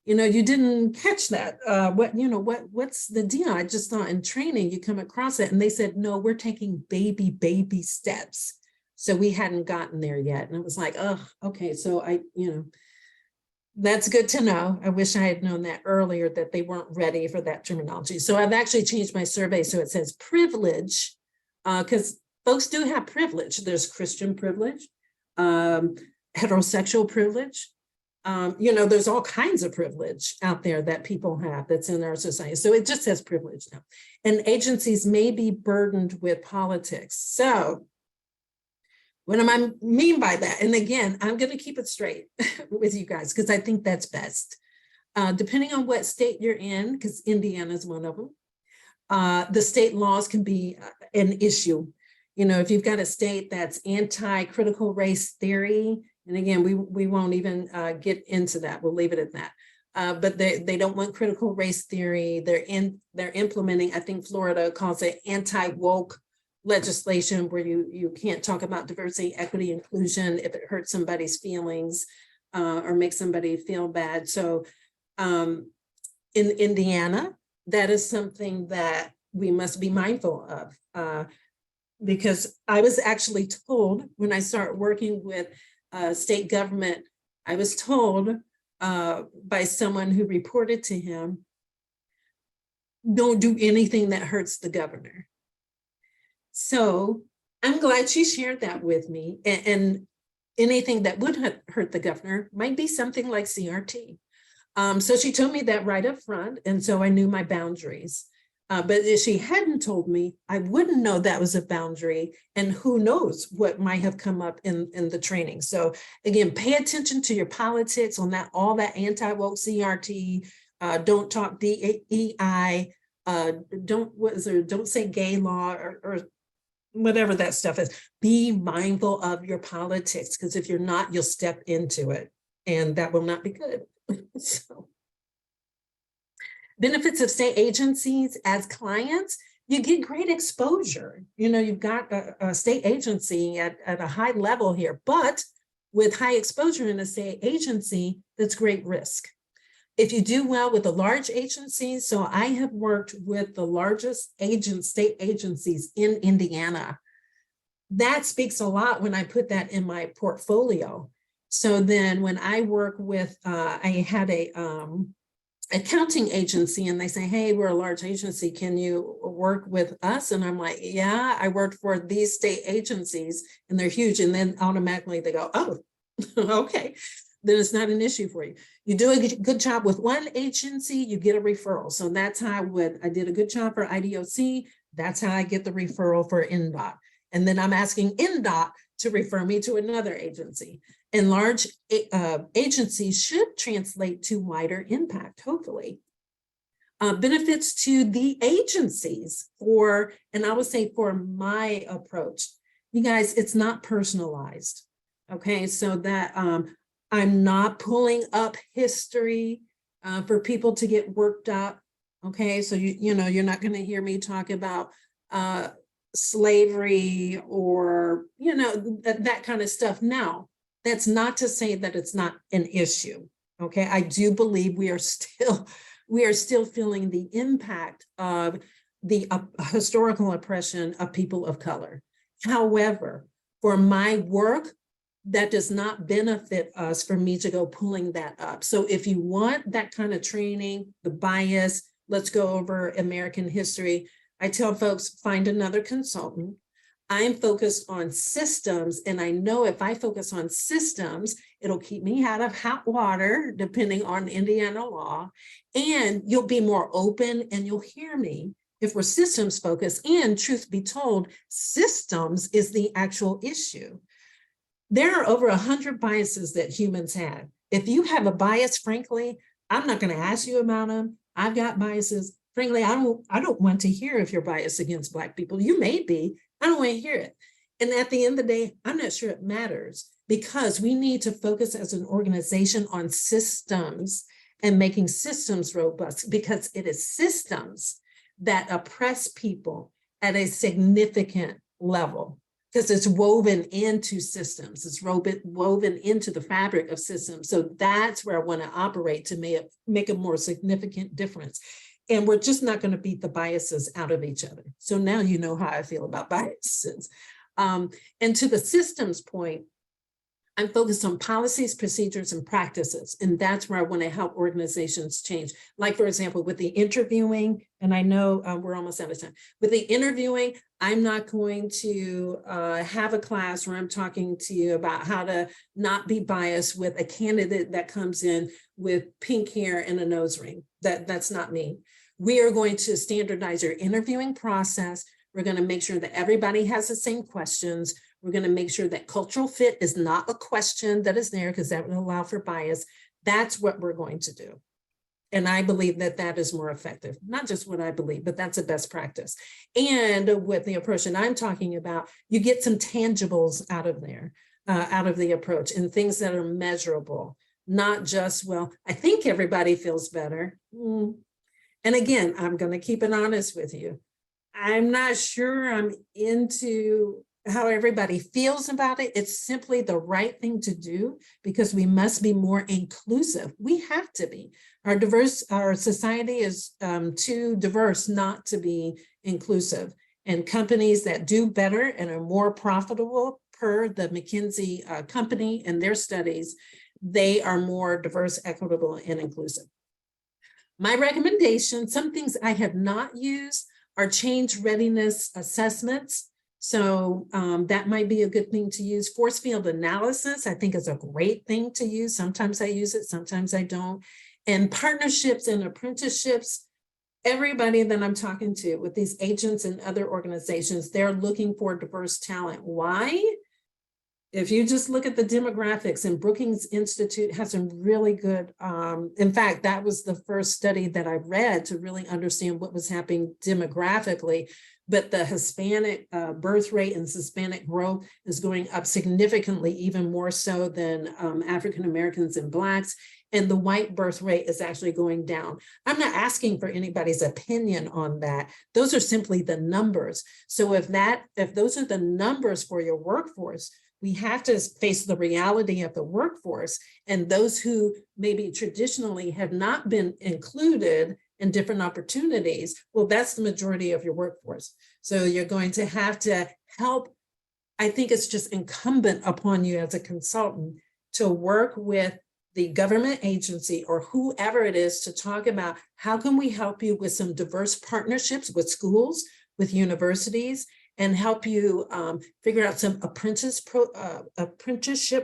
you know, you didn't catch that. What's the deal? I just thought in training you come across it. And they said, no, we're taking baby steps. So we hadn't gotten there yet. And I was like, oh, okay. So that's good to know. I wish I had known that earlier, that they weren't ready for that terminology. So I've actually changed my survey so it says privilege, because folks do have privilege. There's Christian privilege, heterosexual privilege. There's all kinds of privilege out there that people have that's in our society. So it just says privilege now. And agencies may be burdened with politics. So what do I mean by that? And again, I'm going to keep it straight with you guys because I think that's best. Depending on what state you're in, because Indiana is one of them, the state laws can be an issue. You know, if you've got a state that's anti-critical race theory, and again, we won't even get into that. We'll leave it at that. But they don't want critical race theory. They're implementing, I think Florida calls it anti-woke legislation, where you can't talk about diversity, equity, inclusion if it hurts somebody's feelings or makes somebody feel bad. So in Indiana, that is something that we must be mindful of. Because I was actually told when I started working with state government, I was told by someone who reported to him, don't do anything that hurts the governor. So I'm glad she shared that with me. And anything that would hurt the governor might be something like CRT. So she told me that right up front. And so I knew my boundaries. But if she hadn't told me, I wouldn't know that was a boundary, and who knows what might have come up in the training. So again, pay attention to your politics on that, all that anti-woke CRT, don't talk DEI, don't say gay law or whatever that stuff is. Be mindful of your politics, because if you're not, you'll step into it, and that will not be good. So. Benefits of state agencies as clients, you get great exposure. You know, you've got a state agency at a high level here, but with high exposure in a state agency, that's great risk. If you do well with a large agency, so I have worked with the largest state agencies in Indiana. That speaks a lot when I put that in my portfolio. So then when I work with, I had a accounting agency, and they say, hey, we're a large agency, can you work with us? And I'm like, yeah, I worked for these state agencies and they're huge. And then automatically they go, oh, okay, then it's not an issue for you. You do a good job with one agency, you get a referral. So that's how I did a good job for IDOC. That's how I get the referral for NDOT. And then I'm asking NDOT to refer me to another agency. And large agencies should translate to wider impact, hopefully. Benefits to the agencies and I would say for my approach, you guys, it's not personalized. Okay, so that I'm not pulling up history for people to get worked up. Okay, so you know, you're not going to hear me talk about slavery or, you know, that kind of stuff. Now, that's not to say that it's not an issue. Okay, I do believe we are still feeling the impact of the historical oppression of people of color. However, for my work, that does not benefit us for me to go pulling that up. So if you want that kind of training, the bias, let's go over American history. I tell folks, find another consultant. I'm focused on systems, and I know if I focus on systems, it'll keep me out of hot water, depending on Indiana law, and you'll be more open and you'll hear me if we're systems focused. And truth be told, systems is the actual issue. There are over 100 biases that humans have. If you have a bias, frankly, I'm not going to ask you about them. I've got biases. Frankly, I don't want to hear if you're biased against Black people. You may be. I don't want to hear it. And at the end of the day, I'm not sure it matters, because we need to focus as an organization on systems and making systems robust, because it is systems that oppress people at a significant level, because it's woven into systems. It's woven into the fabric of systems. So that's where I want to operate to make a more significant difference. And we're just not going to beat the biases out of each other. So now you know how I feel about biases. And to the systems point, I'm focused on policies, procedures, and practices. And that's where I want to help organizations change. Like, for example, with the interviewing, and I know we're almost out of time. With the interviewing, I'm not going to have a class where I'm talking to you about how to not be biased with a candidate that comes in with pink hair and a nose ring. That's not me. We are going to standardize our interviewing process. We're going to make sure that everybody has the same questions. We're going to make sure that cultural fit is not a question that is there, because that would allow for bias. That's what we're going to do. And I believe that that is more effective. Not just what I believe, but that's a best practice. And with the approach that I'm talking about, you get some tangibles out of there, out of the approach, and things that are measurable, not just, well, I think everybody feels better. And again, I'm going to keep it honest with you. I'm not sure I'm into how everybody feels about it. It's simply the right thing to do because we must be more inclusive. We have to be. Our society is too diverse not to be inclusive. And companies that do better and are more profitable, per the McKinsey company and their studies, they are more diverse, equitable, and inclusive. My recommendation, some things I have not used are change readiness assessments. So that might be a good thing to use. Force field analysis, I think, is a great thing to use. Sometimes I use it, sometimes I don't. And partnerships and apprenticeships, everybody that I'm talking to with these agents and other organizations, they're looking for diverse talent. Why? If you just look at the demographics, and Brookings Institute has some really good, in fact, that was the first study that I read to really understand what was happening demographically. But the Hispanic birth rate and Hispanic growth is going up significantly, even more so than African Americans and Blacks. And the white birth rate is actually going down. I'm not asking for anybody's opinion on that. Those are simply the numbers. So if those are the numbers for your workforce, we have to face the reality of the workforce, and those who maybe traditionally have not been included in different opportunities. Well, that's the majority of your workforce. So you're going to have to help. I think it's just incumbent upon you as a consultant to work with the government agency or whoever it is to talk about how can we help you with some diverse partnerships with schools, with universities, and help you figure out some apprenticeship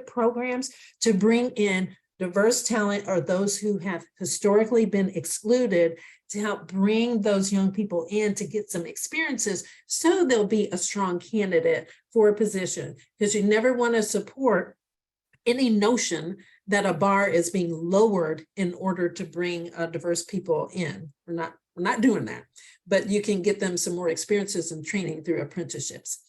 programs to bring in diverse talent or those who have historically been excluded, to help bring those young people in to get some experiences so they'll be a strong candidate for a position. Because you never want to support any notion that a bar is being lowered in order to bring diverse people in. We're not doing that, but you can get them some more experiences and training through apprenticeships.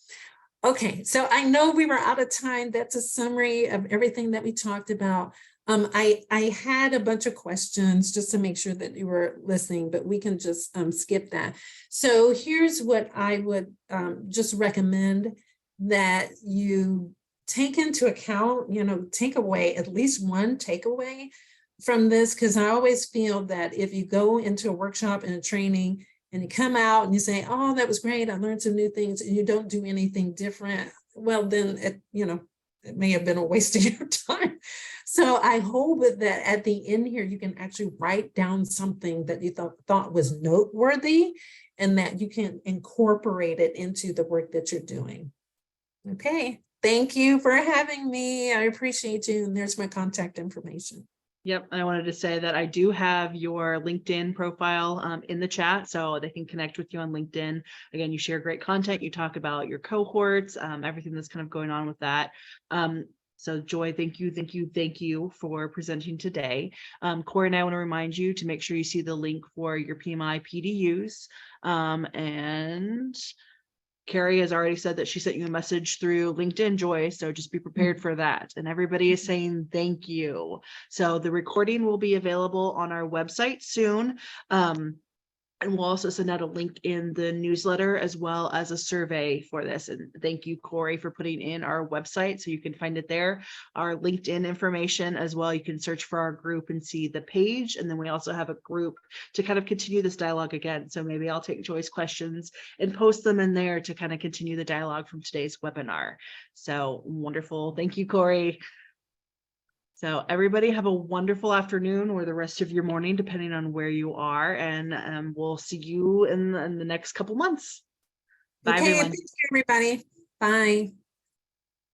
Okay, so I know we were out of time. That's a summary of everything that we talked about. I had a bunch of questions just to make sure that you were listening, but we can just skip that. So here's what I would just recommend that you take into account, take away at least one takeaway from this, because I always feel that if you go into a workshop and a training and you come out and you say, oh, that was great, I learned some new things, and you don't do anything different, well, then it may have been a waste of your time. So I hope that at the end here, you can actually write down something that you thought was noteworthy and that you can incorporate it into the work that you're doing. Okay. Thank you for having me. I appreciate you. And there's my contact information. Yep. I wanted to say that I do have your LinkedIn profile in the chat, so they can connect with you on LinkedIn. Again, you share great content. You talk about your cohorts, everything that's kind of going on with that. So Joy, thank you for presenting today. Corey and I want to remind you to make sure you see the link for your PMI PDUs. And Carrie has already said that she sent you a message through LinkedIn, Joy, so just be prepared for that. And everybody is saying thank you. So the recording will be available on our website soon. And we'll also send out a link in the newsletter as well as a survey for this. And thank you, Corey, for putting in our website so you can find it there. Our LinkedIn information as well. You can search for our group and see the page. And then we also have a group to kind of continue this dialogue again. So maybe I'll take Joy's questions and post them in there to kind of continue the dialogue from today's webinar. So wonderful. Thank you, Corey. So everybody have a wonderful afternoon or the rest of your morning, depending on where you are. And we'll see you in the next couple months. Bye, Okay, everyone. thank you, everybody. Bye.